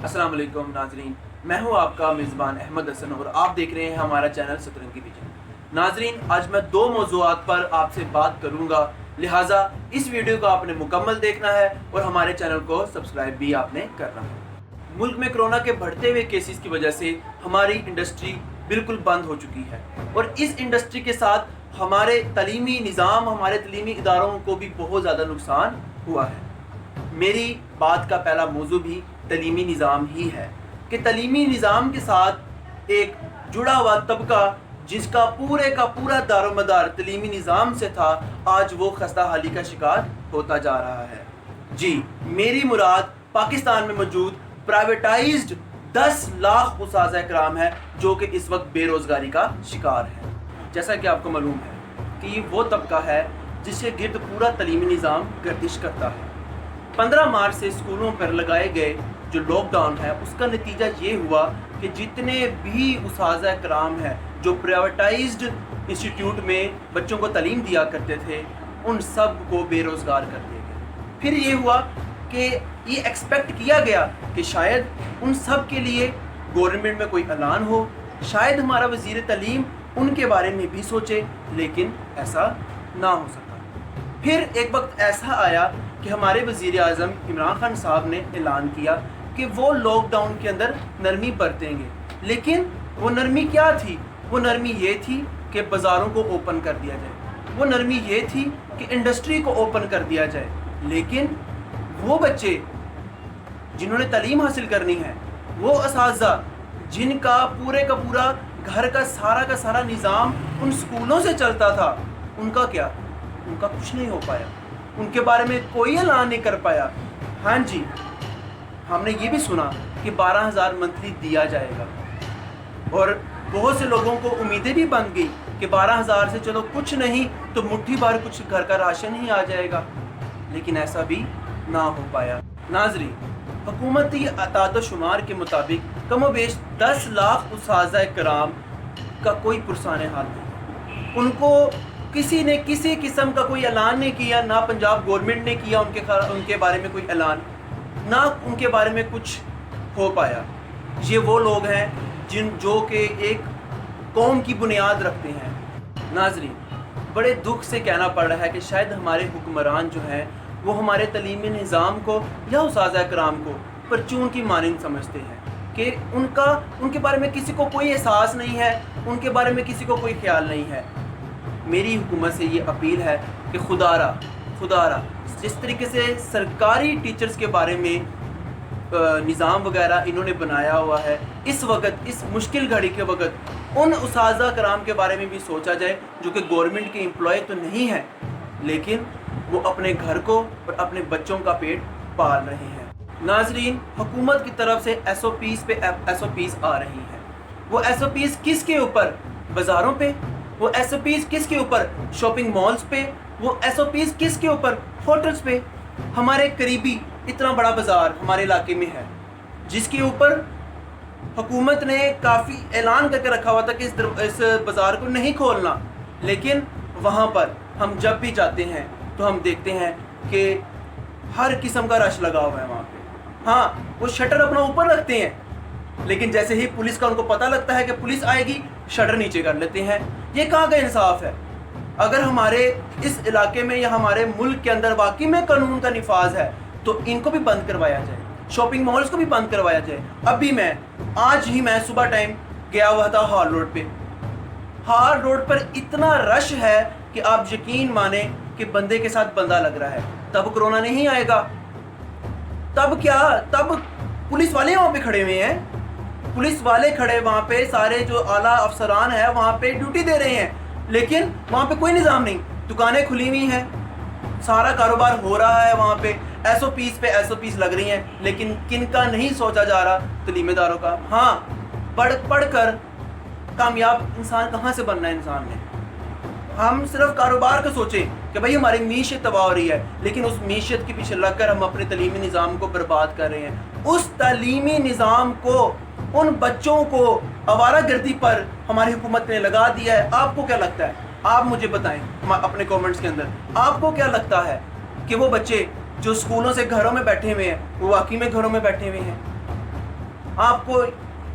अस्सलाम वालेकुम नाजरीन, मैं हूं आपका मेज़बान अहमद हसन और आप देख रहे हैं हमारा चैनल सतरंगी विजन। नाजरीन, आज मैं दो मौज़ूआत पर आपसे बात करूंगा, लिहाजा इस वीडियो को आपने मुकम्मल देखना है और हमारे चैनल को सब्सक्राइब भी आपने करना है। मुल्क में कोरोना के बढ़ते हुए केसेस की वजह से हमारी इंडस्ट्री बिल्कुल बंद हो चुकी है और इस इंडस्ट्री के साथ हमारे तलीमी निज़ाम, हमारे तलीमी इदारों को भी बहुत ज़्यादा नुकसान हुआ है। मेरी बात का पहला मौजू भी तलीमी निज़ाम ही है कि तलीमी निज़ाम के साथ एक जुड़ा हुआ तबका जिसका पूरे का पूरा दारोमदार तलीमी निज़ाम से था, आज वो खस्ताहाली का शिकार होता जा रहा है। जी, मेरी मुराद पाकिस्तान में मौजूद प्राइवेटाइज्ड 10 लाख उस्ताज़ इकराम है जो कि इस वक्त बेरोज़गारी का शिकार है। जैसा कि आपको मालूम है कि वो तबका है जिसके गिर्द पूरा तलीमी निज़ाम गर्दिश करता है। 15 मार्च से स्कूलों पर लगाए गए जो लॉकडाउन है उसका नतीजा ये हुआ कि जितने भी उस्ताज़ इकराम हैं जो प्राइवेटाइज्ड इंस्टीट्यूट में बच्चों को तालीम दिया करते थे, उन सब को बेरोज़गार कर दिया गया। फिर ये हुआ कि ये एक्सपेक्ट किया गया कि शायद उन सब के लिए गवर्नमेंट में कोई ऐलान हो, शायद हमारा वज़ीर तालीम उनके बारे में भी सोचे, लेकिन ऐसा ना हो सका। फिर एक वक्त ऐसा आया कि हमारे वज़ीर आज़म इमरान खान साहब ने ऐलान किया कि वो लॉकडाउन के अंदर नरमी बरतेंगे, लेकिन वो नरमी क्या थी? वो नरमी ये थी कि बाज़ारों को ओपन कर दिया जाए, वो नरमी ये थी कि इंडस्ट्री को ओपन कर दिया जाए। लेकिन वो बच्चे जिन्होंने तालीम हासिल करनी है, वो असातिज़ा जिनका पूरे का पूरा घर का सारा निज़ाम उन स्कूलों से चलता था, उनका क्या? उनका कुछ नहीं हो पाया, उनके बारे में कोई ऐलान नहीं कर पाया। हाँ जी, हमने ये भी सुना कि 12,000 मंथली दिया जाएगा और बहुत से लोगों को उम्मीदें भी बन गई कि 12,000 से चलो कुछ नहीं तो मुट्ठी भर कुछ घर का राशन ही आ जाएगा, लेकिन ऐसा भी ना हो पाया। नाज़रीन, हुकूमती अताद शुमार के मुताबिक कमोबेश 10 लाख उस्ताज़ इकराम का कोई पुरसाने हाल नहीं। उनको किसी ने किसी किस्म का कोई ऐलान नहीं किया, ना पंजाब गवर्नमेंट ने किया उनके बारे में कोई ऐलान, ना उनके बारे में कुछ हो पाया। ये वो लोग हैं जो कि एक कौम की बुनियाद रखते हैं। नाज़रीन, बड़े दुख से कहना पड़ रहा है कि शायद हमारे हुक्मरान जो हैं वो हमारे तलीमी निज़ाम को या उस्ताज़ इकराम को परचून की मानिंद समझते हैं कि उनके बारे में किसी को कोई एहसास नहीं है, उनके बारे में किसी को कोई ख्याल नहीं है। मेरी हुकूमत से ये अपील है कि खुदारा जिस तरीके से सरकारी टीचर्स के बारे में निज़ाम वगैरह इन्होंने बनाया हुआ है, इस वक्त इस मुश्किल घड़ी के वक्त उन उस्ताज़ इकराम के बारे में भी सोचा जाए जो कि गवर्नमेंट के एम्प्लॉय तो नहीं हैं, लेकिन वो अपने घर को और अपने बच्चों का पेट पाल रहे हैं। नाज़रीन, हुकूमत की तरफ से SOPs पे SOPs आ रही हैं। वो SOPs किसके ऊपर? बाज़ारों पे। वो SOPs किसके ऊपर? शॉपिंग मॉल्स पे। वो SOPs किसके ऊपर? होटल्स पे। हमारे करीबी इतना बड़ा बाज़ार हमारे इलाके में है जिसके ऊपर हुकूमत ने काफ़ी ऐलान करके रखा हुआ था कि इस बाज़ार को नहीं खोलना, लेकिन वहाँ पर हम जब भी जाते हैं तो हम देखते हैं कि हर किस्म का रश लगा हुआ है वहाँ पे। हाँ, वो शटर अपना ऊपर रखते हैं, लेकिन जैसे ही पुलिस का उनको पता लगता है कि पुलिस आएगी, शटर नीचे कर लेते हैं। ये कहाँ का इंसाफ है? अगर हमारे इस इलाके में या हमारे मुल्क के अंदर वाकई में कानून का निफाज है तो इनको भी बंद करवाया जाए, शॉपिंग मॉल्स को भी बंद करवाया जाए। आज ही मैं सुबह टाइम गया हुआ था हाल रोड पे। हाल रोड पर इतना रश है कि आप यकीन माने कि बंदे के साथ बंदा लग रहा है। तब कोरोना नहीं आएगा, तब क्या? तब पुलिस वाले वहाँ पे खड़े हुए हैं, पुलिस वाले खड़े वहाँ पे, सारे जो आला अफसरान हैं वहाँ पे ड्यूटी दे रहे हैं, लेकिन वहाँ पे कोई निज़ाम नहीं। दुकानें खुली हुई हैं, सारा कारोबार हो रहा है, वहाँ पे SOPs पे SOPs लग रही हैं, लेकिन किनका नहीं सोचा जा रहा? तलीमेदारों का। हाँ, पढ़ कर कामयाब इंसान कहाँ से बनना है इंसान ने? हम सिर्फ कारोबार को सोचें कि भाई हमारी मीशत तबाह हो रही है, लेकिन उस मीशत के पीछे लगकर हम अपने तलीमी निज़ाम को बर्बाद कर रहे हैं। उस तलीमी निज़ाम को, उन बच्चों को आवारागर्दी पर हमारी हुकूमत ने लगा दिया है। आपको क्या लगता है? आप मुझे बताएं अपने कमेंट्स के अंदर, आपको क्या लगता है कि वो बच्चे जो स्कूलों से घरों में बैठे हुए हैं वो वाकई में घरों में बैठे हुए हैं? आपको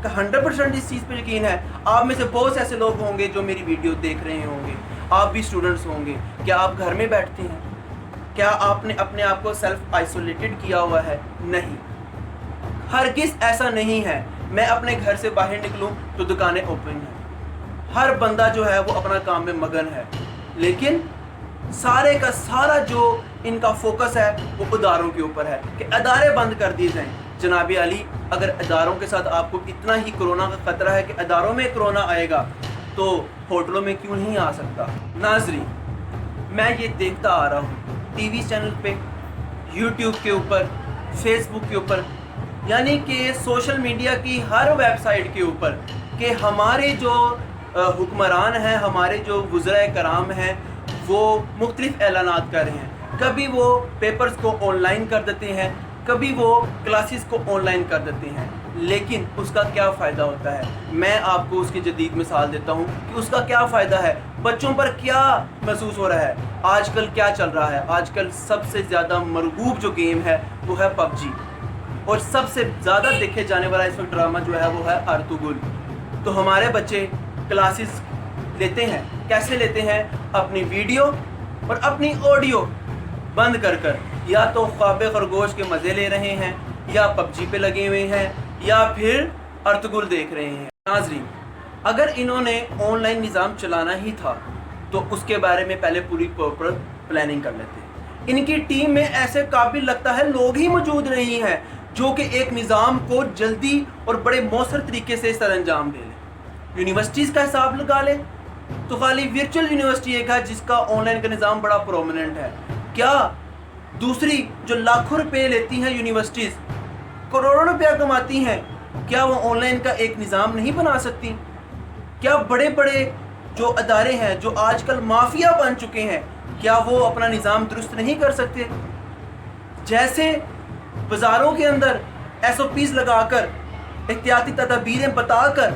100% इस चीज़ पे यकीन है? आप में से बहुत से ऐसे लोग होंगे जो मेरी वीडियो देख रहे होंगे, आप भी स्टूडेंट्स होंगे। क्या आप घर में बैठते हैं? क्या आपने अपने आप को सेल्फ आइसोलेटेड किया हुआ है? नहीं, हरगिज़ ऐसा नहीं है। मैं अपने घर से बाहर निकलूं तो दुकानें ओपन हैं, हर बंदा जो है वो अपना काम में मगन है, लेकिन सारे का सारा जो इनका फोकस है वो इदारों के ऊपर है कि अदारे बंद कर दिए जाएं। जनाब अली, अगर अदारों के साथ आपको इतना ही कोरोना का ख़तरा है कि अदारों में कोरोना आएगा तो होटलों में क्यों नहीं आ सकता? नाज़रीन, मैं ये देखता आ रहा हूँ टीवी चैनल पे, यूट्यूब के ऊपर, फेसबुक के ऊपर, यानी कि सोशल मीडिया की हर वेबसाइट के ऊपर कि हमारे जो हुक्मरान हैं, हमारे जो वुज़राए कराम हैं, वो मुख्तलिफ ऐलानात कर रहे हैं। कभी वो पेपर्स को ऑनलाइन कर देते हैं, कभी वो क्लासेस को ऑनलाइन कर देते हैं, लेकिन उसका क्या फ़ायदा होता है? मैं आपको उसकी जदीद मिसाल देता हूँ कि उसका क्या फ़ायदा है, बच्चों पर क्या महसूस हो रहा है। आजकल क्या चल रहा है? आजकल सबसे ज़्यादा मरगूब जो गेम है वो है पबजी, और सबसे ज़्यादा देखे जाने वाला इस वक्त ड्रामा जो है वो है अर्तुगरुल। तो हमारे बच्चे क्लासेस लेते हैं, कैसे लेते हैं? अपनी वीडियो और अपनी ऑडियो बंद कर कर, या तो ख्वाब खरगोश के मज़े ले रहे हैं, या पबजी पे लगे हुए हैं, या फिर अर्तुगरुल देख रहे हैं। नाज़रीन, अगर इन्होंने ऑनलाइन निज़ाम चलाना ही था तो उसके बारे में पहले पूरी प्रॉपर प्लानिंग कर लेते। इनकी टीम में ऐसे काबिल लगता है लोग ही मौजूद नहीं हैं जो कि एक निज़ाम को जल्दी और बड़े मौसर तरीके से सर अंजाम दे लें। यूनिवर्सिटीज़ का हिसाब लगा लें तो खाली वर्चुअल यूनिवर्सिटी एक है जिसका ऑनलाइन का निज़ाम बड़ा प्रोमिनेंट है। क्या दूसरी जो लाखों रुपए लेती हैं यूनिवर्सिटीज़, करोड़ों रुपया कमाती हैं, क्या वो ऑनलाइन का एक निज़ाम नहीं बना सकती? क्या बड़े बड़े जो अदारे हैं जो आजकल माफिया बन चुके हैं, क्या वो अपना निज़ाम दुरुस्त नहीं कर सकते? जैसे बाज़ारों के अंदर SOPs लगाकर, एहतियाती तदाबीरें बताकर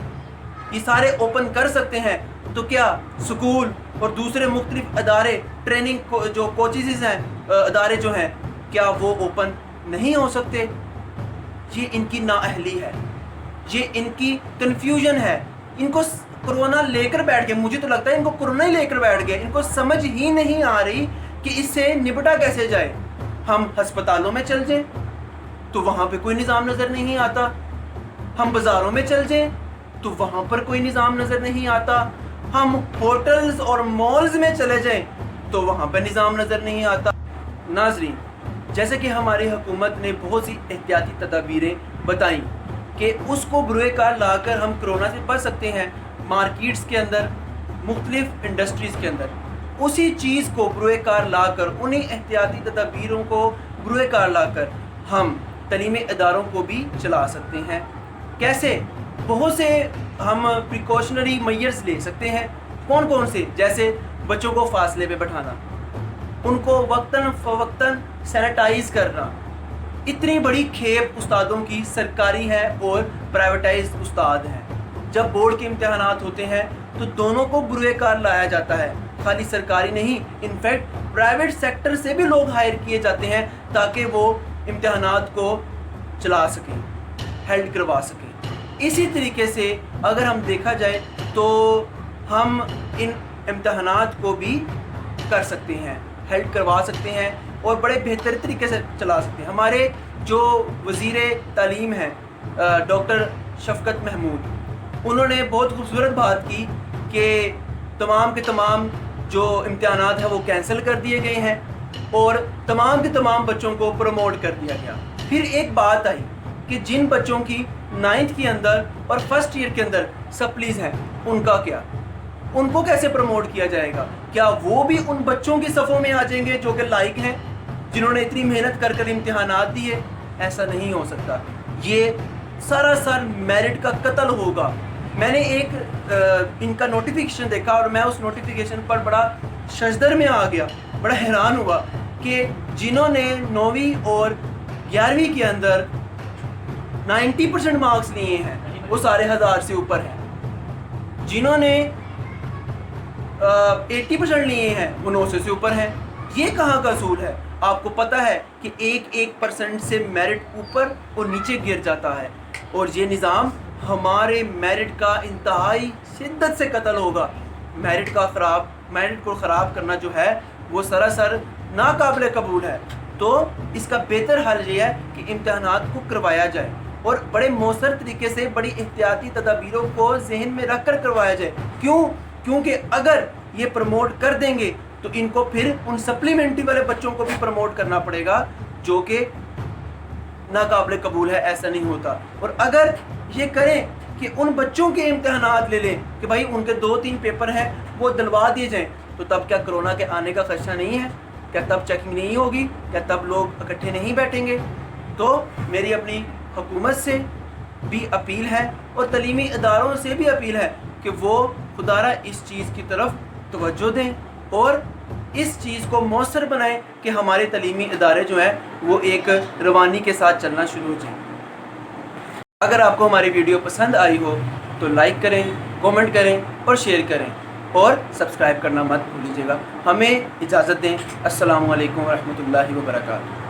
ये सारे ओपन कर सकते हैं, तो क्या स्कूल और दूसरे मुख्तलिफ अदारे, ट्रेनिंग जो कोचिज़ हैं, अदारे जो हैं, क्या वो ओपन नहीं हो सकते? ये इनकी नाअहली है, ये इनकी कन्फ्यूजन है। इनको कोरोना लेकर बैठ गए, मुझे तो लगता है इनको कोरोना ही लेकर बैठ गए। इनको समझ ही नहीं आ रही कि इससे निपटा कैसे जाए। हम हस्पतालों में चल जाएं तो वहाँ पे कोई निज़ाम नज़र नहीं आता, हम बाज़ारों में चल जाएं तो वहाँ पर कोई निज़ाम नज़र नहीं आता, हम होटल्स और मॉल्स में चले जाएं तो वहाँ पर निज़ाम नज़र नहीं आता। नाज़रीन, जैसे कि हमारी हुकूमत ने बहुत सी एहतियाती तदाबीरें बताई कि उसको बुरे कार लाकर हम कोरोना से बच सकते हैं, मार्केट्स के अंदर, मुख्तलिफ इंडस्ट्रीज़ के अंदर, उसी चीज़ को बुरे कार लाकर, उन्हीं एहतियाती तदाबीरों को बुरे कार लाकर हम तलीमी इदारों को भी चला सकते हैं। कैसे? बहुत से हम प्रिकॉशनरी मेजर्स ले सकते हैं। कौन कौन से? जैसे बच्चों को फासले पे बैठाना, उनको वक्तन फ़वक्तन सैनिटाइज़ करना। इतनी बड़ी खेप उस्तादों की सरकारी है और प्राइवेटाइज उस्ताद हैं। जब बोर्ड के इम्तहानात होते हैं तो दोनों को बुरे कार लाया जाता है, खाली सरकारी नहीं, इनफैक्ट प्राइवेट सेक्टर से भी लोग हायर किए जाते हैं ताकि वो इम्तहानात को चला सकें, हेल्ड करवा सकें। इसी तरीके से अगर हम देखा जाए तो हम इन इम्तहानात को भी कर सकते हैं, हेल्ड करवा सकते हैं और बड़े बेहतर तरीके से चला सकते हैं। हमारे जो वज़ीरे तालीम हैं डॉक्टर शफ़क़त महमूद, उन्होंने बहुत खूबसूरत बात की कि तमाम के तमाम जो इम्तहानात हैं वो कैंसिल कर दिए गए हैं और तमाम के तमाम बच्चों को प्रमोट कर दिया गया। फिर एक बात आई कि जिन बच्चों की 9th के अंदर और फर्स्ट ईयर के अंदर सप्लीज़ हैं, उनका क्या? उनको कैसे प्रमोट किया जाएगा? क्या वो भी उन बच्चों की सफ़ों में आ जाएंगे जो कि लायक हैं, जिन्होंने इतनी मेहनत कर कर इम्तिहानात दिए? ऐसा नहीं हो सकता। ये सरासर मेरिट का कत्ल होगा। मैंने एक इनका नोटिफिकेशन देखा और मैं उस नोटिफिकेशन पर बड़ा शजदर में आ गया, बड़ा हैरान हुआ कि जिन्होंने 9वीं और 11वीं के अंदर 90% मार्क्स लिए हैं वो सारे 1000 से ऊपर हैं, जिन्होंने 80% लिए हैं वो 900 से ऊपर हैं। ये कहाँ का असूल है? आपको पता है कि 1% से मेरिट ऊपर और नीचे गिर जाता है। اور ये निज़ाम हमारे मेरिट का इंतहाई शिद्दत से कत्ल होगा। मेरिट को ख़राब करना जो है वो सरासर नाकाबिल कबूल है। तो इसका बेहतर हल ये है कि इम्तहानात को करवाया जाए और बड़े मौसर तरीके से बड़ी एहतियाती तदाबीरों को जहन में रख कर करवाया जाए। क्योंकि अगर ये प्रमोट कर देंगे तो इनको फिर उन सप्लीमेंट्री वाले बच्चों को भी प्रमोट करना पड़ेगा जो कि नाकाबिल कबूल है, ऐसा नहीं होता। और अगर ये करें कि उन बच्चों के इम्तहानात ले लें कि भाई उनके 2-3 पेपर हैं वो दिलवा दिए जाएं, तो तब क्या कोरोना के आने का खदशा नहीं है? क्या तब चेकिंग नहीं होगी? क्या तब लोग इकट्ठे नहीं बैठेंगे? तो मेरी अपनी हुकूमत से भी अपील है और तलीमी इदारों से भी अपील है कि वो खुदारा इस चीज़ की तरफ तवज्जो दें और इस चीज़ को मौसर बनाएं कि हमारे तलीमी इदारे जो हैं वो एक रवानी के साथ चलना शुरू हो जाएं। अगर आपको हमारी वीडियो पसंद आई हो तो लाइक करें, कमेंट करें और शेयर करें और सब्सक्राइब करना मत भूलिएगा। हमें इजाज़त दें। अस्सलामु अलैकुम व रहमतुल्लाहि व बरकातुहू।